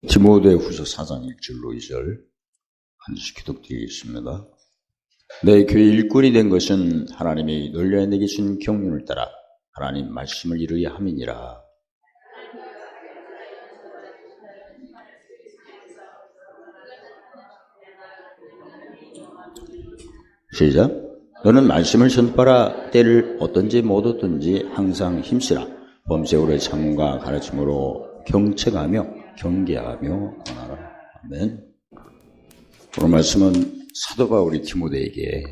디모데후서 4장 1절로 2절 한 절씩 기독드리겠습니다. 내 교회 일꾼이 된 것은 하나님이 놀려 내게 준 경륜을 따라 하나님 말씀을 이루려 함이니라. 시작. 너는 말씀을 전파라. 때를 어떤지 못 얻든지 항상 힘쓰라. 범세 오래 참음과 가르침으로 경책하며 경계하며 권하라. 아멘. 오늘 말씀은 사도 바울이 디모데에게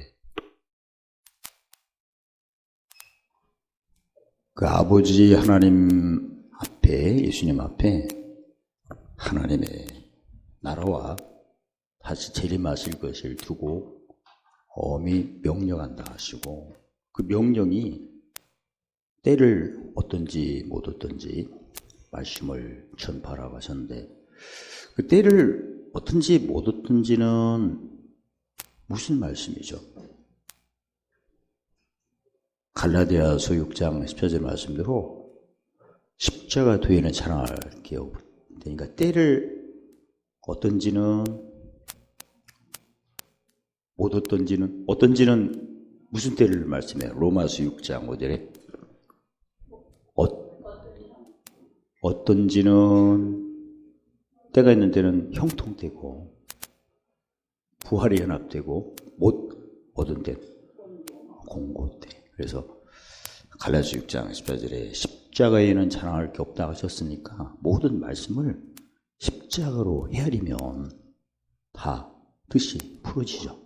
그 아버지 하나님 앞에, 예수님 앞에 하나님의 나라와 다시 재림하실 것을 두고 엄히 명령한다 하시고, 그 명령이 때를 어떤지 못 어떤지 말씀을 전파라고 하셨는데, 그 때를 어떤지 못 어떤지는 무슨 말씀이죠? 갈라디아서 6장 14절 말씀대로 십자가 뒤에는 자랑할게요. 그러니까 때를 어떤지는 못 어떤지는 무슨 때를 말씀해요? 로마서 6장 5절에 어떤지는 때가 있는 때는 형통되고 부활이 연합되고 못 얻은 때 공고때. 그래서 갈라디아서 6장 14절에 십자가에는 자랑할 게 없다 하셨으니까 모든 말씀을 십자가로 헤아리면 다 뜻이 풀어지죠.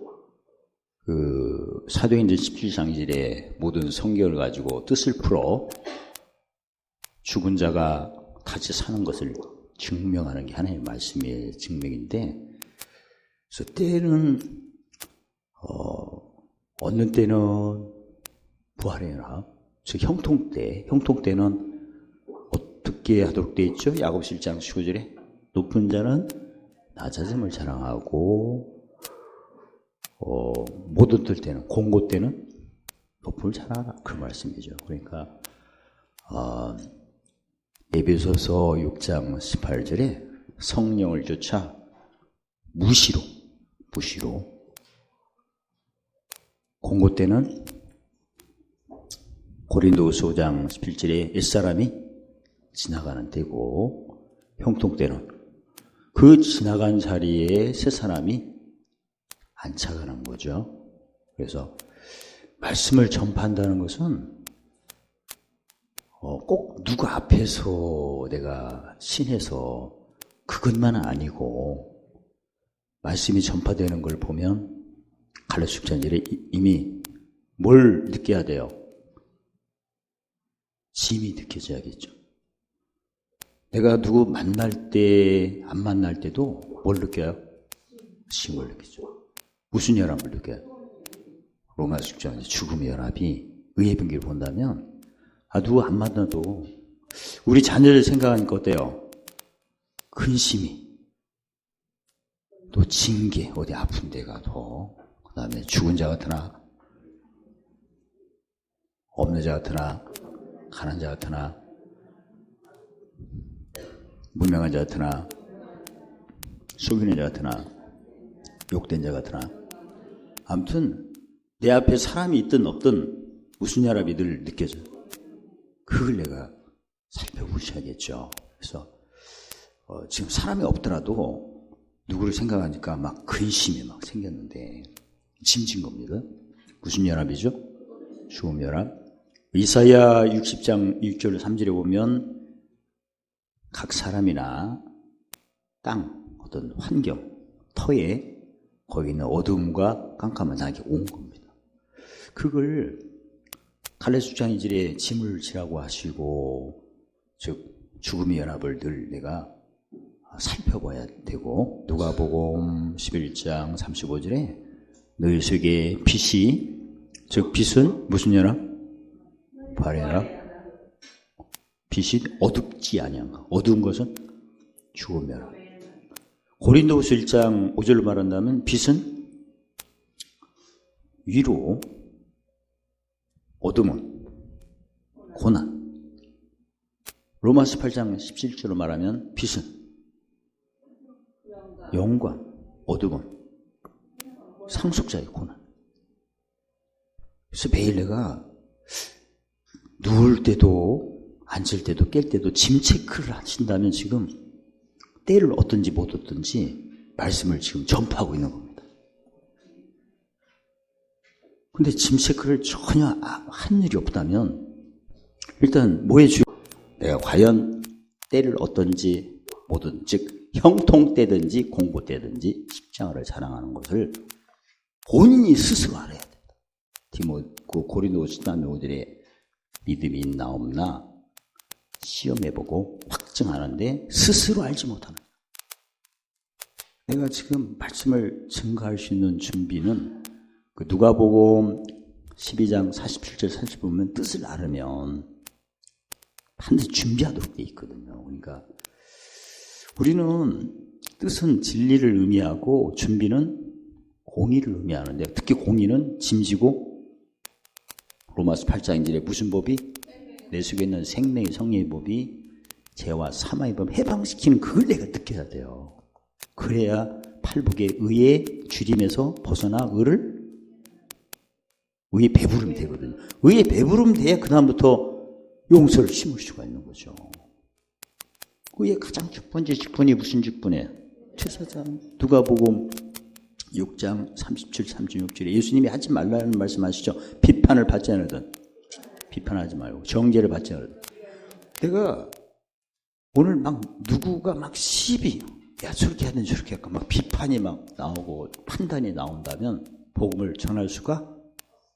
그 사도행전 17장 2절에 모든 성경을 가지고 뜻을 풀어 죽은 자가 다시 사는 것을 증명하는 게 하나님의 말씀의 증명인데, 그래서 때는 얻는 때는 부활의 연합, 즉 형통때는 어떻게 하도록 되어 있죠? 야고보서 1장 15절에 높은 자는 낮아짐을 자랑하고 못 얻을 때는, 공고 때는 높음을 자랑하라, 그 말씀이죠. 그러니까 에베소서 6장 18절에 성령을 조차 무시로 공고 때는 고린도후서 5장 17절에 옛사람이 지나가는 때고, 형통 때는 그 지나간 자리에 새 사람이 안착하는 거죠. 그래서 말씀을 전파한다는 것은 꼭 누구 앞에서 내가 신해서 그것만은 아니고, 말씀이 전파되는 걸 보면 갈라디아서 6장에 이미 뭘 느껴야 돼요? 짐이 느껴져야겠죠. 내가 누구 만날 때, 안 만날 때도 뭘 느껴요? 짐을 느끼죠. 무슨 연합을 느껴요? 로마서 6장 죽음의 연합이, 의의 분기를 본다면 누구 안 만나도 우리 자녀를 생각하니까 어때요? 근심이, 또 징계, 어디 아픈 데 가도, 그 다음에 죽은 자 같으나 없는 자 같으나 가난 자 같으나 무명한 자 같으나 속이는 자 같으나 욕된 자 같으나, 아무튼 내 앞에 사람이 있든 없든 무슨 연합이 늘 느껴져요. 그걸 내가 살펴보셔야겠죠. 그래서 지금 사람이 없더라도 누구를 생각하니까 막 근심이 막 생겼는데 짐진 겁니다. 무슨 연합이죠? 죽음 연합. 이사야 60장 1절 3절에 보면 각 사람이나 땅, 어떤 환경, 터에 거기 있는 어둠과 깜깜한 낙이 온 겁니다. 그걸 갈라디아서 6장 2절에 짐을 지라고 하시고, 즉 죽음의 연합을 늘 내가 살펴봐야 되고, 누가복음 11장 35절에 너희 속에 빛이, 즉 빛은 무슨 연합? 부활의 연합. 빛이 어둡지 아니한가. 어두운 것은 죽음의 연합. 고린도후서 1장 5절로 말한다면 빛은 위로, 어둠은 고난. 로마서 8장 17절로 말하면 빛은 영광, 어두움, 상속자의 고난. 그래서 매일 내가 누울 때도 앉을 때도 깰 때도 짐 체크를 하신다면 지금 때를 얻든지 못 얻든지 말씀을 지금 전파하고 있는 겁니다. 근데 짐 체크를 전혀 한 일이 없다면 일단 뭐에 주요? 내가 과연 때를 얻든지 못 얻든지, 즉 형통 때든지 공고 때든지 십자가를 자랑하는 것을 본인이 스스로 알아야 된다. 고린도 지도자들의 믿음이 있나 없나 시험해보고 확증하는데 스스로 알지 못하는 거예요. 내가 지금 말씀을 증거할 수 있는 준비는 그 누가복음 12장 47절 40절 보면 뜻을 알으면 반드시 준비하도록 돼 있거든요. 그러니까 우리는 뜻은 진리를 의미하고 준비는 공의를 의미하는데, 특히 공의는 짐지고 로마서 8장 1절에 무슨 법이? 내 속에 있는 생명의 성령의 법이 죄와 사망의 법 해방시키는 그걸 내가 느껴야 돼요. 그래야 팔복의 의의 주림에서 벗어나 의의 배부름이 되거든요. 의의 배부름 돼야 그 다음부터 용서를 심을 수가 있는 거죠. 의의 가장 첫 번째 직분이 무슨 직분이에요? 제사장. 누가복음 6장 37, 36절에 예수님이 하지 말라는 말씀하시죠. 비판을 받지 않으든 비판하지 말고 정죄를 받지 않으든. 내가 오늘 막 누구가 막 시비, 야 저렇게 하든 저렇게 할까 막 비판이 막 나오고 판단이 나온다면 복음을 전할 수가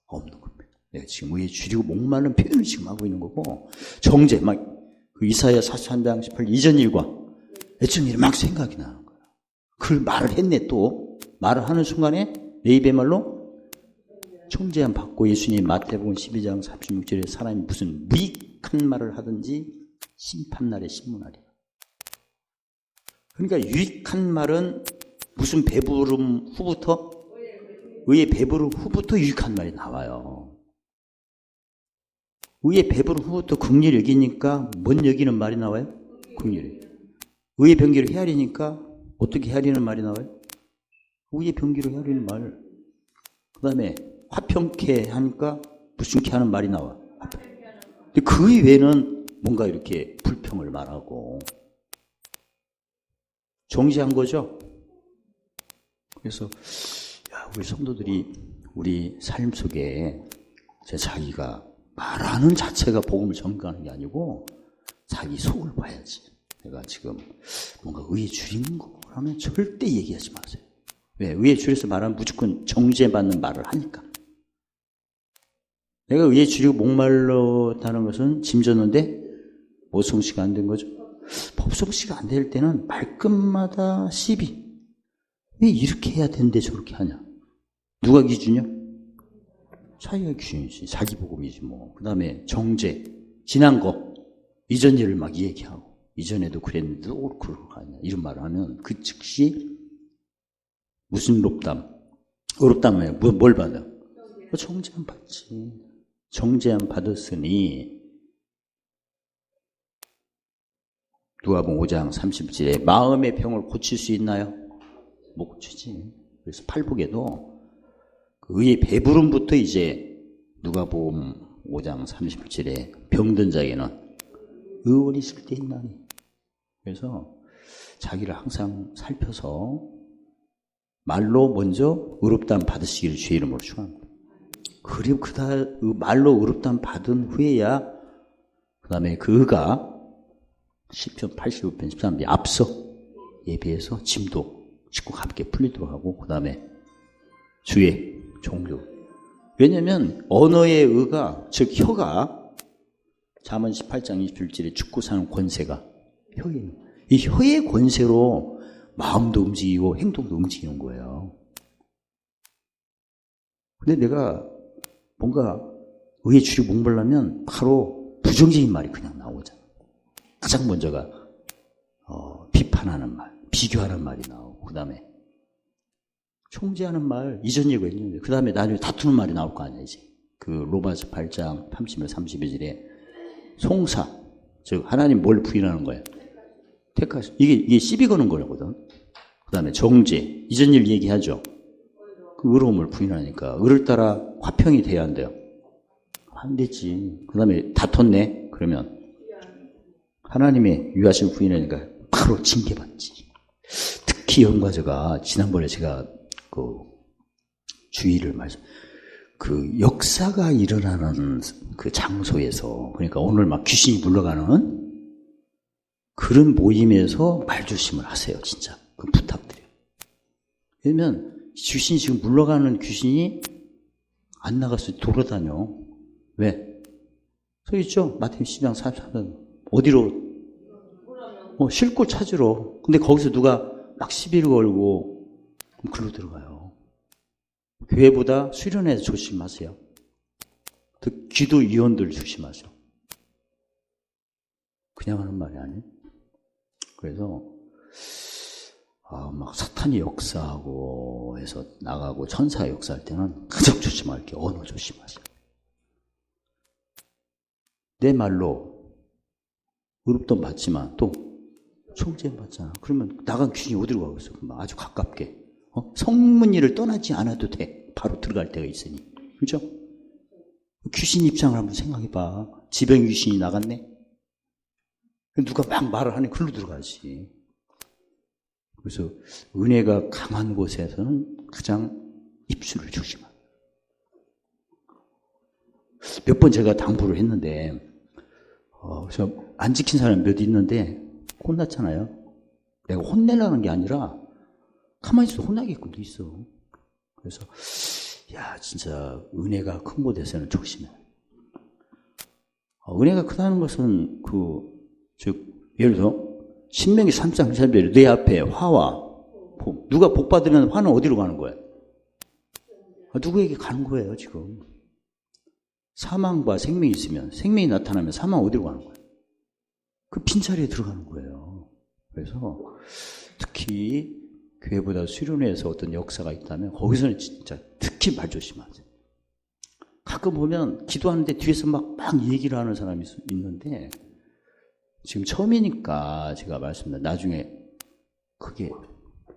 없는 겁니다. 내가 지금 의에 줄이고 목마른 표현을 지금 하고 있는 거고, 정죄 막 그 이사야 43장 18 이전 일과 애청 일이 막 생각이 나는 거야. 그걸 말을 했네. 또 말을 하는 순간에 내 입의 말로 정죄함 받고, 예수님 마태복음 12장 36절에 사람이 무슨 무익한 말을 하든지 심판날에 신문하리라. 그러니까 유익한 말은 무슨 배부름 후부터, 의의 배부름 후부터 유익한 말이 나와요. 의의 배부름 후부터 긍휼을 여기니까 뭔 여기는 말이 나와요? 긍휼이. 의의 병기를 헤아리니까 어떻게 헤아리는 말이 나와요? 의의 병기로 헤아리는 말. 그 다음에 화평케 하니까 무슨케 하는 말이 나와. 근데 그 이외에는 뭔가 이렇게 불평을 말하고 정지한 거죠. 그래서 우리 성도들이 우리 삶 속에 자기가 말하는 자체가 복음을 전가하는 게 아니고 자기 속을 봐야지. 내가 지금 뭔가 의에 줄이는 거라면 절대 얘기하지 마세요. 왜? 의에 줄여서 말하면 무조건 정죄받는 말을 하니까. 내가 의에 줄이고 목말랐다는 것은 짐 졌는데 뭐 성취가 안 된 거죠? 법 성취가 안 될 때는 말끝마다 시비. 왜 이렇게 해야 되는데 저렇게 하냐? 누가 기준이요? 자기가 기준이지. 자기 복음이지 뭐. 그 다음에 정죄. 지난 거. 이전 일을 막 얘기하고. 이전에도 그랬는데 또 그러고 가냐. 이런 말을 하면 그 즉시 무슨 의롭담 뭘 받아? 정죄함 받지. 정죄함 받았으니 누가복음 5장 30절에 마음의 병을 고칠 수 있나요? 못 고치지. 그래서 팔복에도 의의 배부름부터 이제 누가복음 5장 30절에 병든 자에게는 의원이 있을 때 있나니. 그래서 자기를 항상 살펴서 말로 먼저 의롭다함 받으시기를 주의 이름으로 축원합니다. 그리고 그 말로 의롭다함 받은 후에야 그 다음에 그 의가 시편 85편 13편 앞서에 비해서 짐도 쉽고 가볍게 풀리도록 하고, 그 다음에 주의 종교. 왜냐하면 언어의 의가, 즉 혀가 잠언 18장 27절에 죽고 사는 권세가 혀예요. 이 혀의 권세로 마음도 움직이고 행동도 움직이는 거예요. 근데 내가 뭔가 의에 줄이고 목말라면 바로 부정적인 말이 그냥 나오잖아. 가장 먼저가 비판하는 말, 비교하는 말이 나오고, 그 다음에 총재하는 말, 이전 얘기가 있는데, 그 다음에 나중에 다투는 말이 나올 거 아니야, 이제. 그 로마서 8장 30절 32절에 송사, 즉 하나님 뭘 부인하는 거야? 택하시. 이게 시비 거는 거거든. 그 다음에 정죄. 이전 일 얘기하죠. 그 의로움을 부인하니까. 의를 따라 화평이 돼야 한대요. 안 되지. 그 다음에 다퉜네? 그러면 하나님의 유하심을 부인하니까 바로 징계받지. 특히 연과제가 지난번에 제가 그 주의를 그 역사가 일어나는 그 장소에서, 그러니까 오늘 막 귀신이 물러가는 그런 모임에서 말조심을 하세요, 진짜. 그 부탁드려요. 왜냐면 귀신이 지금 물러가는 귀신이 안 나갔어요. 돌아다녀. 왜? 서 있죠? 마태복음 12장 43절. 어디로? 쉴 곳 찾으러. 근데 거기서 누가 막 시비를 걸고 글로 들어가요. 교회보다 수련회에서 조심하세요. 기도위원들 조심하세요. 그냥 하는 말이 아니에요. 그래서 막 사탄이 역사하고 해서 나가고 천사가 역사할 때는 가장 조심할 게 언어 조심하세요. 내 말로 의롭돈 받지만 또 총죄 받잖아. 그러면 나간 귀신이 어디로 가고 있어? 아주 가깝게. 성문리를 떠나지 않아도 돼. 바로 들어갈 때가 있으니. 그죠? 귀신 입장을 한번 생각해봐. 지병 귀신이 나갔네? 누가 막 말을 하니 글로 들어가지. 그래서 은혜가 강한 곳에서는 가장 입술을 조심하라. 몇 번 제가 당부를 했는데, 그래서 안 지킨 사람이 몇 있는데, 혼났잖아요. 내가 혼내려는 게 아니라, 가만히 있어도 혼나게끔도 있어. 그래서, 진짜, 은혜가 큰 곳에서는 조심해. 은혜가 크다는 것은, 예를 들어, 신명기 3장 3절에 내 앞에 화와 복. 누가 복 받으면 화는 어디로 가는 거야? 누구에게 가는 거예요, 지금. 사망과 생명이 있으면, 생명이 나타나면 사망 어디로 가는 거예요? 그 빈자리에 들어가는 거예요. 그래서, 특히, 교회보다 수련회에서 어떤 역사가 있다면, 거기서는 진짜 특히 말 조심하세요. 가끔 보면, 기도하는데 뒤에서 막 얘기를 하는 사람이 있는데, 지금 처음이니까 제가 말씀드렸는데 나중에 그게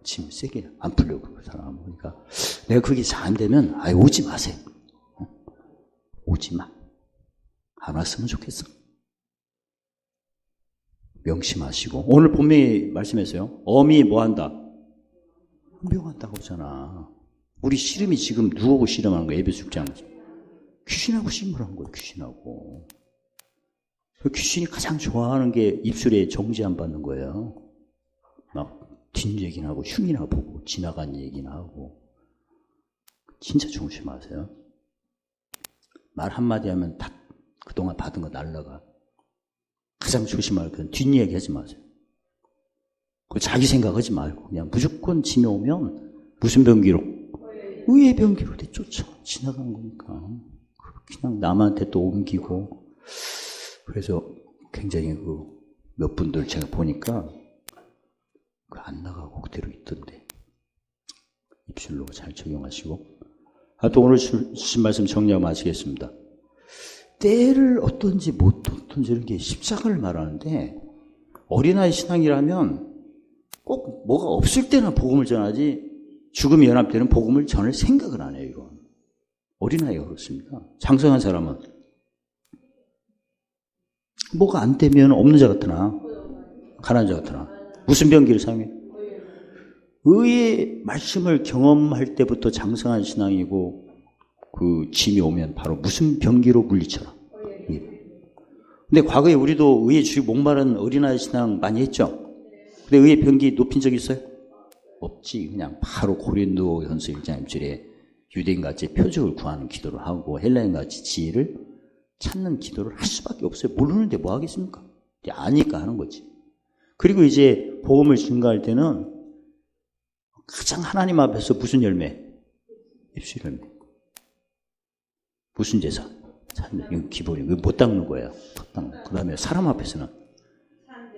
짐 세게 안 풀려고 그 사람. 그러니까 내가 그게 잘 안 되면 오지 마세요. 오지 마. 안 왔으면 좋겠어. 명심하시고. 오늘 본명이 말씀했어요. 어미 뭐 한다? hun명한다고 하잖아. 우리 씨름이 지금 누구하고 씨름하는 거야? 에베소 6장. 귀신하고 씨름을 한 거예요. 귀신하고. 귀신이 가장 좋아하는 게 입술에 정지 안 받는 거예요. 막 뒷얘기나 하고 흉이나 보고 지나간 얘기나 하고. 진짜 조심하세요. 말 한마디 하면 다 그동안 받은 거 날라가. 가장 조심할 건 뒷얘기 하지 마세요. 자기 생각하지 말고 그냥 무조건 짐이 오면 무슨 병기로? 의의 병기로 쫓아 지나간 거니까. 그냥 남한테 또 옮기고. 그래서 굉장히 몇 분들 제가 보니까 안 나가고 그대로 있던데. 입술로 잘 적용하시고. 또 오늘 주신 말씀 정리하고 마치겠습니다. 때를 어떤지 못 어떤지 이런 게 십자가를 말하는데 어린아이 신앙이라면 꼭 뭐가 없을 때나 복음을 전하지 죽음이 연합 때는 복음을 전할 생각을 안 해요. 이건. 어린아이가 그렇습니다. 장성한 사람은 뭐가 안 되면 없는 자 같으나 가난한 자 같으나 무슨 병기를 사용해? 의의 말씀을 경험할 때부터 장성한 신앙이고 그 짐이 오면 바로 무슨 병기로 물리쳐라. 근데 과거에 우리도 의의 주의 목마른 어린아이 신앙 많이 했죠? 근데 의의 병기 높인 적 있어요? 없지. 그냥 바로 고린도 전서 1장 1절에 유대인같이 표적을 구하는 기도를 하고 헬라인같이 지혜를 찾는 기도를 할 수밖에 없어요. 모르는데 뭐 하겠습니까? 아니까 하는 거지. 그리고 이제 복음을 증거할 때는 가장 하나님 앞에서 무슨 열매? 입술 열매. 무슨 제사? 이건 기본이에요. 이거 못 닦는 거예요. 그 다음에 사람 앞에서는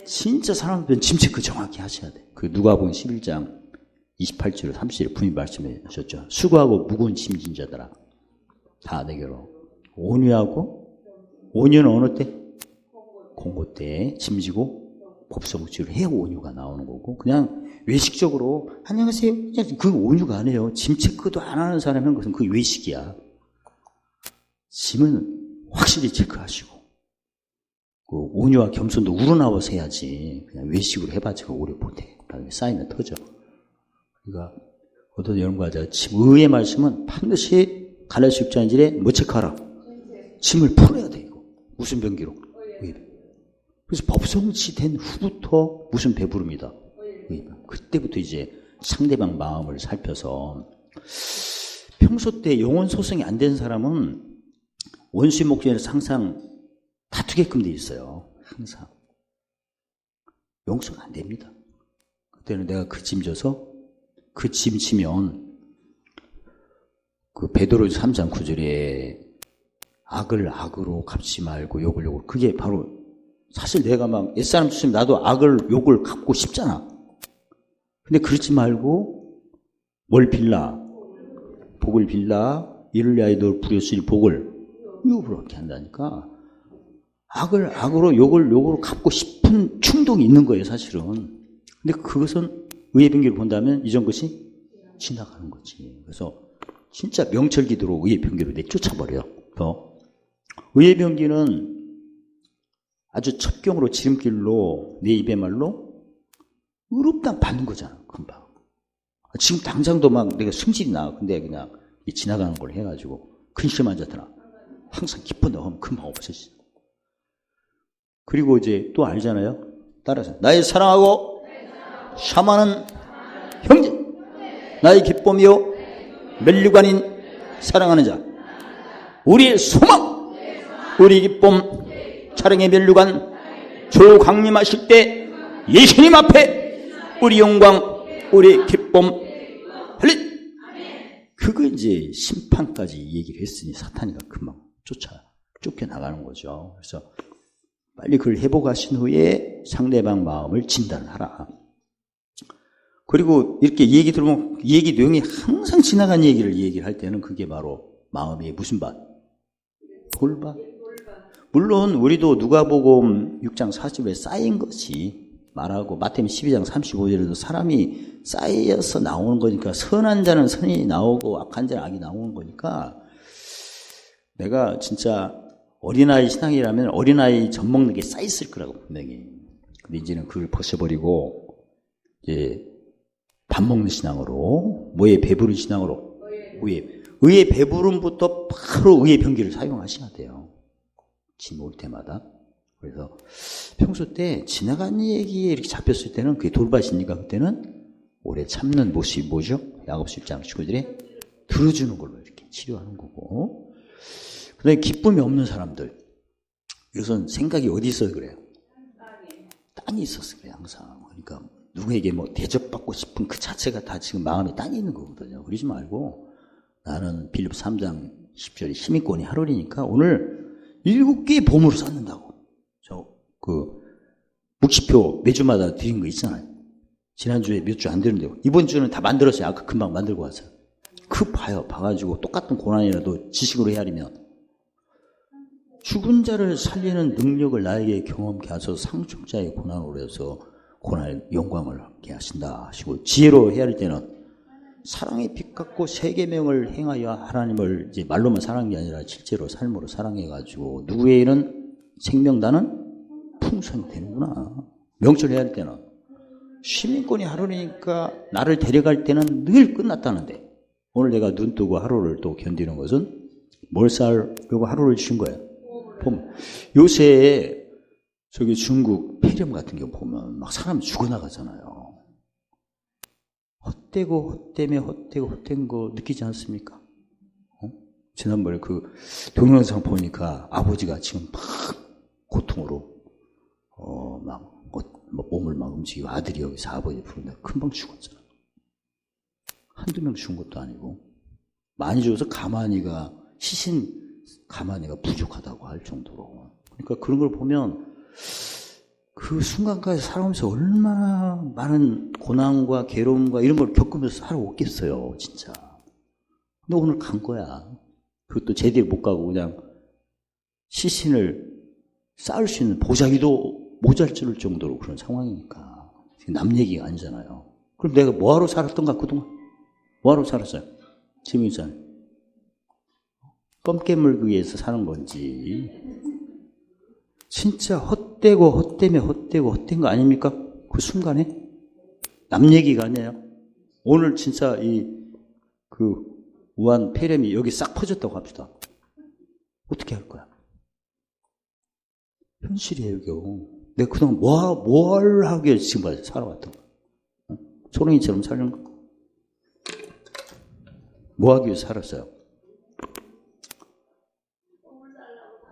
진짜 사람 앞에서는 짐 체크 정확히 하셔야 돼. 그 누가복음 11장 28절 30절에 분명히 말씀해 주셨죠. 수고하고 무거운 짐진 자들아 다 내게로 온유하고 온유는 어느 때? 공고 때 짐지고 법성지를 해야 온유가 나오는 거고, 그냥 외식적으로 안녕하세요, 그냥 그 온유가 아니에요. 짐 체크도 안 하는 사람은 그것은 그게 외식이야. 짐은 확실히 체크하시고, 그 온유와 겸손도 우러나와서 해야지. 그냥 외식으로 해봤자 오래 못해. 나중에 쌓이면 터져. 그러니까 어떤 연구하자, 의의 말씀은 반드시 갈라디아 6장 1절에 뭐 체크하라? 짐을 풀어야 돼, 이거. 무슨 병기로? 그래서 법성치 된 후부터 무슨 배부릅니다. 그때부터 이제 상대방 마음을 살펴서, 평소 때 영혼 소성이 안 된 사람은 원수의 목전에서 항상 다투게끔 돼 있어요. 항상. 용서가 안 됩니다. 그때는 내가 그 짐 져서 그 짐 치면, 그 베드로전서 3장 9절에 악을 악으로 갚지 말고 욕을 욕을, 그게 바로 사실 내가 막 옛사람 치면 나도 악을 욕을 갚고 싶잖아. 근데 그러지 말고 뭘 빌라? 복을 빌라. 이를 위하여 널 부렸으니 복을 욕으로 이렇게 한다니까. 악을 악으로 욕을 욕으로 갚고 싶은 충동이 있는 거예요, 사실은. 근데 그것은 의의 병기로 본다면 이전 것이 지나가는 거지. 그래서 진짜 명철 기도로 의의 병기로 내쫓아버려. 의의 병기는 아주 첩경으로 지름길로 내 입의 말로 의롭다 받는 거잖아, 금방. 지금 당장도 막 내가 승질이 나. 근데 그냥 지나가는 걸 해가지고 근심 앉았더나 항상 기뻐 넣으면 금방 없어지죠. 그리고 이제 또 알잖아요. 따라서 나의 사랑하고 샤마는 형제, 나의 기쁨이요 멸류관인 사랑하는 자, 우리의 소망, 우리 기쁨, 촬영의 멸류관, 주 강림하실 때 예수님 앞에 우리 영광, 우리 기쁨, 할렐. 그거 이제 심판까지 얘기를 했으니 사탄이가 금방 쫓겨나가는 거죠. 그래서 빨리 그걸 회복하신 후에 상대방 마음을 진단하라. 그리고 이렇게 얘기 들으면 얘기 내용이 항상 지나간 얘기를 얘기할 때는 그게 바로 마음이 무슨 밭? 돌밭. 물론 우리도 누가복음 6장 40에 쌓인 것이 말하고, 마태복음 12장 35절에도 사람이 쌓여서 나오는 거니까, 선한 자는 선이 나오고 악한 자는 악이 나오는 거니까, 내가 진짜 어린아이 신앙이라면 어린아이 젖 먹는 게 쌓였을 거라고 분명히. 근데 이제는 그걸 벗어버리고 이제 밥 먹는 신앙으로, 뭐에 배부른 신앙으로, 의의 배부름부터 바로 의의 병기를 사용하셔야 돼요. 짐 올 때마다. 그래서 평소 때 지나간 얘기에 이렇게 잡혔을 때는 그게 돌밭이니까 그때는 오래 참는 모습이 뭐죠? 야고보서 1장 19절에 들어주는 걸로 이렇게 치료하는 거고. 그다음에 기쁨이 없는 사람들, 이것은 생각이 어디 있어요 그래요? 땅이 있었어 그래요 항상. 그러니까 누구에게 뭐 대접받고 싶은 그 자체가 다 지금 마음에 땅이 있는 거거든요. 그러지 말고, 나는 빌립 3장 10절에 힘있거니 하루리니까 오늘 7개의 보물을 쌓는다고. 묵시표 매주마다 드린 거 있잖아요. 지난주에 몇 주 안 되는데 이번 주는 다 만들었어요. 아까 금방 만들고 왔어요. 그 봐가지고 똑같은 고난이라도 지식으로 헤아리면, 죽은 자를 살리는 능력을 나에게 경험케 하소서 상속자의 고난으로 해서 고난의 영광을 얻게 하신다 하시고, 지혜로 헤아릴 때는 사랑의 빛 같고 세계명을 행하여 하나님을 이제 말로만 사랑한 게 아니라 실제로 삶으로 사랑해가지고 누구에게는 생명다는 풍성이 되는구나. 명철 헤아릴 때는 시민권이 하루니까 나를 데려갈 때는 늘 끝났다는데, 오늘 내가 눈 뜨고 하루를 또 견디는 것은 뭘 쌓으려고 하루를 주신 거예요. 보면 요새 저기 중국 폐렴 같은 경우 보면 막 사람 죽어나가잖아요. 헛된 거 느끼지 않습니까? 지난번에 그 동영상 보니까 아버지가 지금 막 고통으로 몸을 막 움직이고 아들이 여기서 아버지 부른다. 금방 죽었잖아. 한두 명 죽은 것도 아니고, 많이 죽어서 시신 가만히가 부족하다고 할 정도로. 그러니까 그런 걸 보면 그 순간까지 살아오면서 얼마나 많은 고난과 괴로움과 이런 걸 겪으면서 살아오겠어요, 진짜. 근데 오늘 간 거야. 그것도 제대로 못 가고 그냥 시신을 쌓을 수 있는 보자기도 모자랄 정도로 그런 상황이니까. 남 얘기가 아니잖아요. 그럼 내가 뭐하러 살았던가 그동안? 뭐하러 살았어요? 지금 있잖아요. 껌 깨물기 위해서 사는 건지 진짜 헛되고 헛된 거 아닙니까? 그 순간에 남 얘기가 아니에요. 오늘 진짜 그 우한 폐렴이 여기 싹 퍼졌다고 합시다. 어떻게 할 거야? 현실이에요, 이거. 내가 그동안 뭘 하기에 지금 살아왔던 거야? 소롱이처럼 사는 거? 뭐 하기 위해서 살았어요?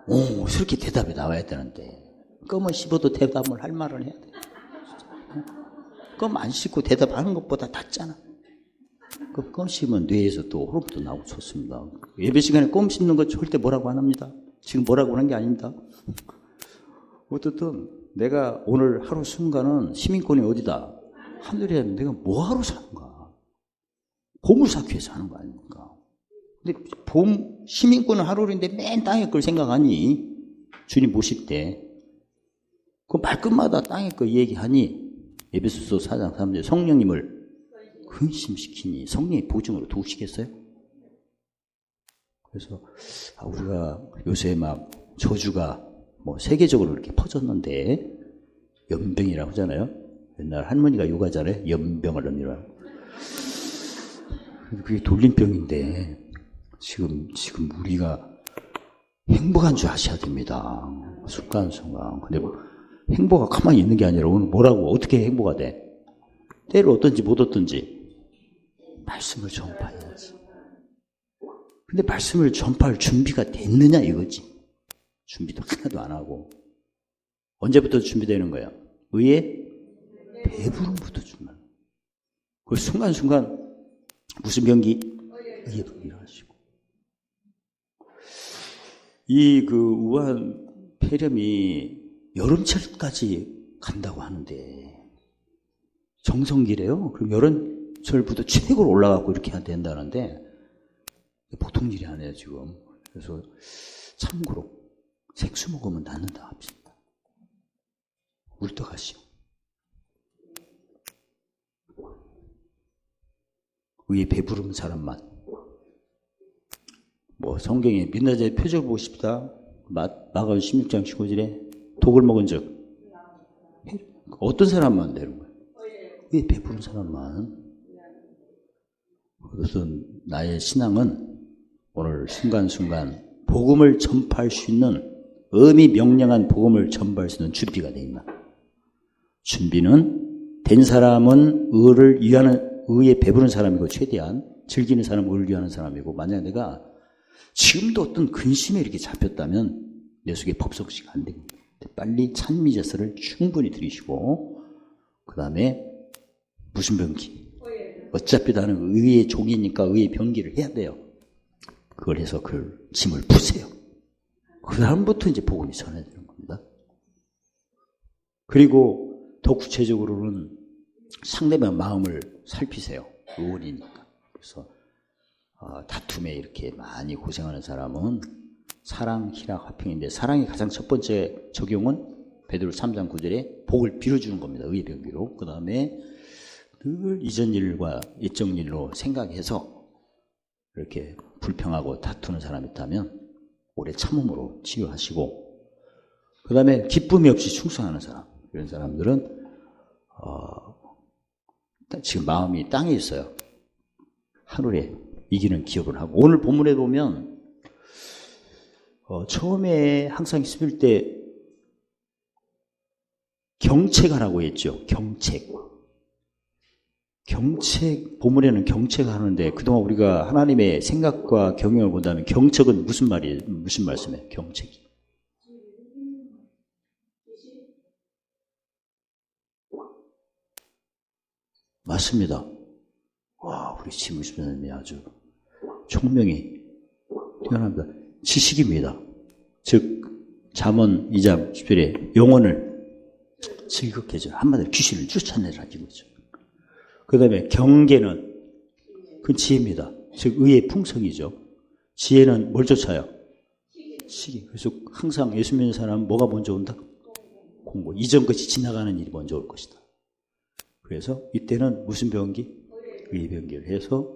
그렇게 대답이 나와야 되는데. 껌을 씹어도 대답을 할 말을 해야 돼. 껌 안 씹고 대답하는 것보다 낫잖아. 껌 씹으면 뇌에서 또 호흡도 나오고 좋습니다. 예배 시간에 껌 씹는 거 절대 뭐라고 안 합니다. 지금 뭐라고 하는 게 아닙니다. 어쨌든 내가 오늘 하루 순간은 시민권이 어디다? 하늘에 내가 뭐하러 사는가? 보물 쌓기 위해서 사는 거 아닙니까? 근데 시민권은 하루인데 맨 땅에 걸 생각하니? 주님 모실 때. 그 말끝마다 땅에 거 얘기하니? 에베소서 4장 3절 성령님을 근심시키니 성령의 보증으로 도우시겠어요? 그래서 우리가 요새 막 저주가 뭐 세계적으로 이렇게 퍼졌는데 연병이라고 하잖아요. 옛날 할머니가 욕하잖아요. 연병을 넘이라. 그게 돌림병인데 지금 우리가 행복한 줄 아셔야 됩니다. 순간순간. 근데 행복가 가만히 있는 게 아니라 오늘 뭐라고 어떻게 행복가 돼? 때를 얻든지 못 얻든지 말씀을 전파해야지. 근데 말씀을 전파할 준비가 됐느냐 이거지. 준비도 하나도 안 하고. 언제부터 준비되는 거야? 의의 배부름부터 준비하는 거야. 그 순간순간 무슨 병기? 의의 병기를 하시고. 그 우한 폐렴이 여름철까지 간다고 하는데 정성기래요. 그럼 여름철부터 최고로 올라가고 이렇게 해야 된다는데 보통 일이 아니에요 지금. 그래서 참고로 색수 먹으면 낫는다 합시다. 우리도 가시오. 의에 배부른 사람만. 뭐 성경에 민나자의 표적을 보고 싶다. 마가복음 16장 15절에 독을 먹은 적 어떤 사람만 되는 거예요? 의에 배부른 사람만. 그래서 나의 신앙은 오늘 순간순간 복음을 전파할 수 있는 엄히 명령한 복음을 전파할 수 있는 준비가 되어 있나? 준비는 된 사람은 의를 위하는 의에 배부른 사람이고 최대한 즐기는 사람은 의를 위하는 사람이고 만약 내가 지금도 어떤 근심에 이렇게 잡혔다면 내 속에 법성시가 안 됩니다. 빨리 찬미제사를 충분히 드리시고 그 다음에 무슨 병기? 어차피 나는 의의 종이니까 의의 병기를 해야 돼요. 그걸 해서 그 짐을 푸세요. 그 다음부터 이제 복음이 전해지는 겁니다. 그리고 더 구체적으로는 상대방 마음을 살피세요. 의원이니까. 그래서 다툼에 이렇게 많이 고생하는 사람은 사랑, 희락, 화평인데 사랑의 가장 첫 번째 적용은 베드로 3장 9절에 복을 빌어주는 겁니다. 의의 병기로. 그 다음에 늘 이전 일과 예정 일로 생각해서 이렇게 불평하고 다투는 사람이 있다면 오래 참음으로 치유하시고 그 다음에 기쁨이 없이 충성하는 사람 이런 사람들은 지금 마음이 땅에 있어요. 하늘에 이기는 기업을 하고 오늘 본문에 보면 처음에 항상 있을 때 경책하라고 했죠. 경책 본문에는 경책하는데 그동안 우리가 하나님의 생각과 경영을 본다면 경책은 무슨 말씀이에요? 경책이 맞습니다. 와, 우리 지무시님이 아주 총명이 뛰어납니다. 지식입니다. 즉 잠언 2장 10절에 영혼을 즐겁게 해줘. 한마디로 귀신을 쫓아내라 이거죠. 그 다음에 경계는 그 지혜입니다. 즉 의의 풍성이죠. 지혜는 뭘 쫓아요? 시기. 그래서 항상 예수 믿는 사람은 뭐가 먼저 온다? 공고, 이전 것이 지나가는 일이 먼저 올 것이다. 그래서 이때는 무슨 병기? 의의 병기를 해서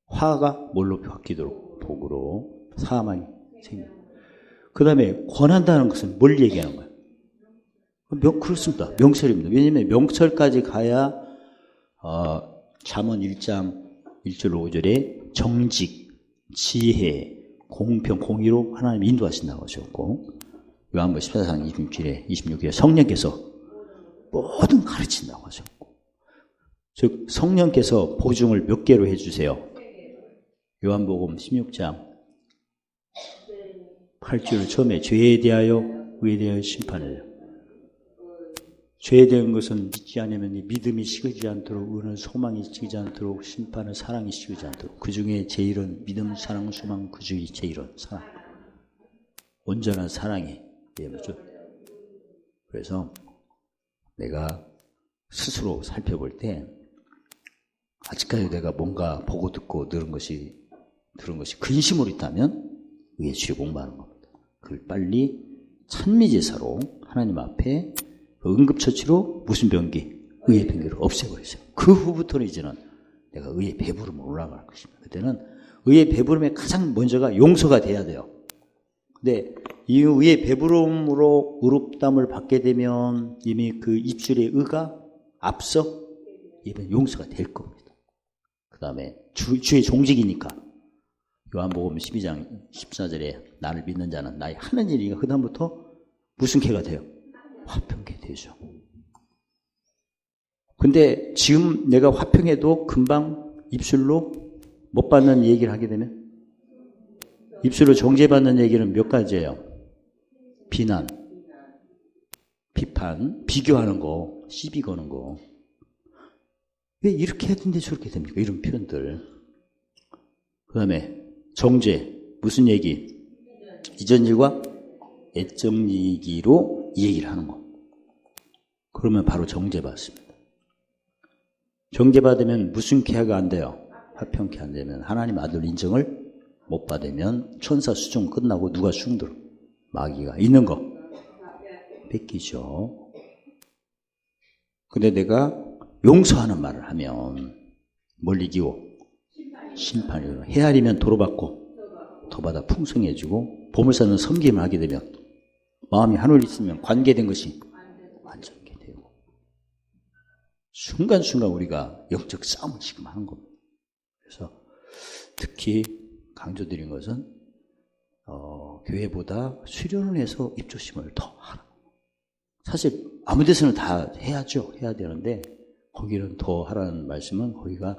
화가 뭘로 바뀌도록 복으로 사망이 생겨. 그 다음에 권한다는 것은 뭘 얘기하는 거야? 그렇습니다. 명철입니다. 왜냐하면 명철까지 가야 잠언 1장 1절 5절에 정직, 지혜, 공평, 공의로 하나님 인도하신다고 하셨고, 요한복음 14장 26절에 성령께서 모든 가르친다고 하셨고, 즉 성령께서 보증을 몇 개로 해주세요? 요한복음 16장 8절 처음에 죄에 대하여, 의에 대하여 심판을. 죄에 대한 것은 믿지 않으면 믿음이 식으지 않도록, 의는 소망이 식지 않도록, 심판은 사랑이 식지 않도록. 그 중에 제일은 믿음, 사랑, 소망, 그 중에 제일은 사랑. 온전한 사랑이 예물죠. 그래서 내가 스스로 살펴볼 때 아직까지 내가 뭔가 보고 듣고 들은 것이 근심으로 있다면 의의 주의 공부하는 겁니다. 그걸 빨리 찬미제사로 하나님 앞에 응급처치로 무슨 병기? 의의 병기를 없애버리세요. 그 후부터는 이제는 내가 의의 배부름으로 올라갈 것입니다. 그때는 의의 배부름의 가장 먼저가 용서가 돼야 돼요. 근데 이 의의 배부름으로 의롭다함을 받게 되면 이미 그 입술의 의가 앞서 이번 용서가 될 겁니다. 그 다음에 주의 종직이니까 요한복음 12장 14절에 나를 믿는 자는 나의 하는 일이니까 그 다음부터 무슨 개가 돼요? 화평케 되죠. 근데 지금 내가 화평해도 금방 입술로 못 받는 얘기를 하게 되면 입술로 정죄받는 얘기는 몇 가지예요? 비난, 비판, 비교하는 거, 시비 거는 거. 왜 이렇게 했는데 저렇게 됩니까? 이런 표현들. 그 다음에 정죄, 무슨 얘기? 이전 일과 애정 얘기로 이 얘기를 하는 거. 그러면 바로 정죄받습니다. 정죄받으면 무슨 케어가 안 돼요? 화평케 안 되면 하나님 아들 인정을 못 받으면 천사 수종 끝나고 누가 충돌? 마귀가 있는 거 뺏기죠. 근데 내가 용서하는 말을 하면 뭘 이기고? 심판이요. 헤아리면 도로받고 도받아 풍성해지고 보물사는 섬김을 하게 되면 마음이 하늘 있으면 관계된 것이 완전하게 되고 순간순간 우리가 영적 싸움을 지금 하는 겁니다. 그래서 특히 강조드린 것은 교회보다 수련을 해서 입조심을 더 하라. 사실 아무 데서는 다 해야죠. 해야 되는데 거기는 더 하라는 말씀은 거기가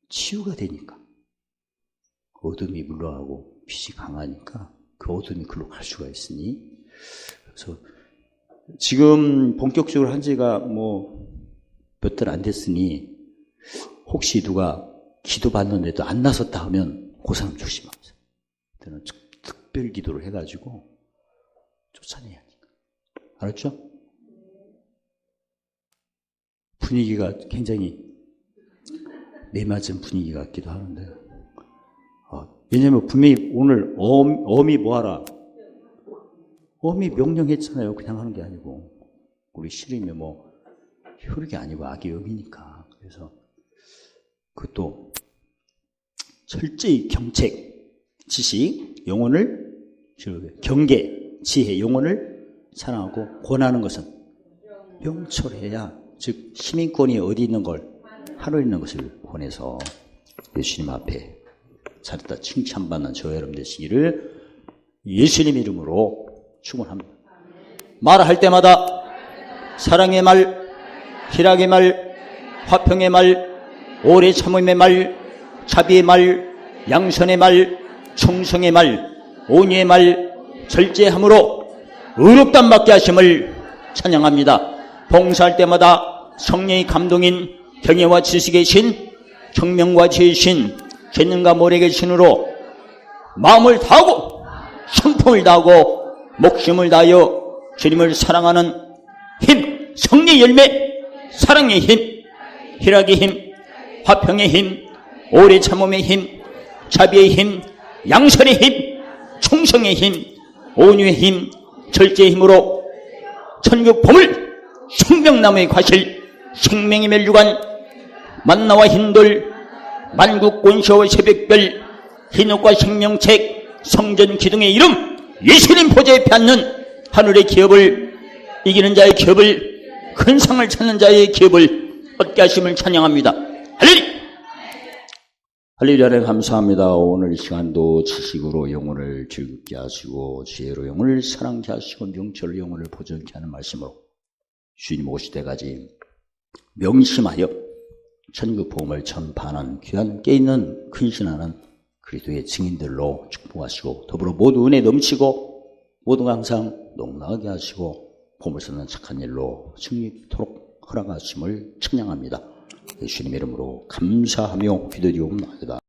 치유가 되니까 어둠이 물러가고 빛이 강하니까 그 어둠이 글로 갈 수가 있으니 그래서 지금 본격적으로 한 지가 몇 달 안 됐으니 혹시 누가 기도 받는데도 안 나섰다 하면 그 사람 조심하세요. 그때는 특별 기도를 해가지고 쫓아내야 하니까. 알았죠? 분위기가 굉장히 내맞은 분위기 같기도 하는데 왜냐면 분명히 오늘 어미 뭐하라? 어미 명령했잖아요. 그냥 하는 게 아니고 우리 씨름이 효력이 아니고 악의 음이니까. 그래서 그것도 철저히 경책, 지식, 영혼을 경계, 지혜, 영혼을 사랑하고 권하는 것은 명철해야 즉 시민권이 어디 있는 걸 하늘에 있는 것을 권해서 예수님 앞에 잘했다 칭찬받는 저 여러분 되시기를 예수님 이름으로 축원합니다. 말할 때마다 사랑의 말, 희락의 말, 화평의 말, 오래 참음의 말, 자비의 말, 양선의 말, 충성의 말, 온유의 말, 절제함으로 의롭담 받게 하심을 찬양합니다. 봉사할 때마다 성령의 감동인 경애와 지식의 신, 청명과 지혜의 신, 재능과 모략의 신으로 마음을 다하고 성품을 다하고 목숨을 다하여 주님을 사랑하는 힘, 성령의 열매, 사랑의 힘, 희락의 힘, 화평의 힘, 오래 참음의 힘, 자비의 힘, 양선의 힘, 충성의 힘, 온유의 힘, 절제의 힘으로 천국 보물, 생명나무의 과실, 생명의 멸류관, 만나와 흰돌, 만국 권시와 새벽별, 흰옷과 생명책, 성전 기둥의 이름, 예수님 보좌에 옆에 앉는 하늘의 기업을, 이기는 자의 기업을, 큰 상을 찾는 자의 기업을 얻게 하심을 찬양합니다. 할렐루야! 할렐루야. 감사합니다. 오늘 시간도 지식으로 영혼을 즐겁게 하시고 지혜로 영혼을 사랑케 하시고 명철로 영혼을 보존케 하는 말씀으로 주님 오실 때까지 명심하여 천국 복음을 전파하는 귀한 깨있는 근신하는 그리스도의 증인들로 축복하시고 더불어 모두 은혜 넘치고 모두가 항상 농락하게 하시고 복음을 쓰는 착한 일로 승리토록 허락하심을 찬양합니다. 예수님의 이름으로 감사하며 기도드리옵나이다.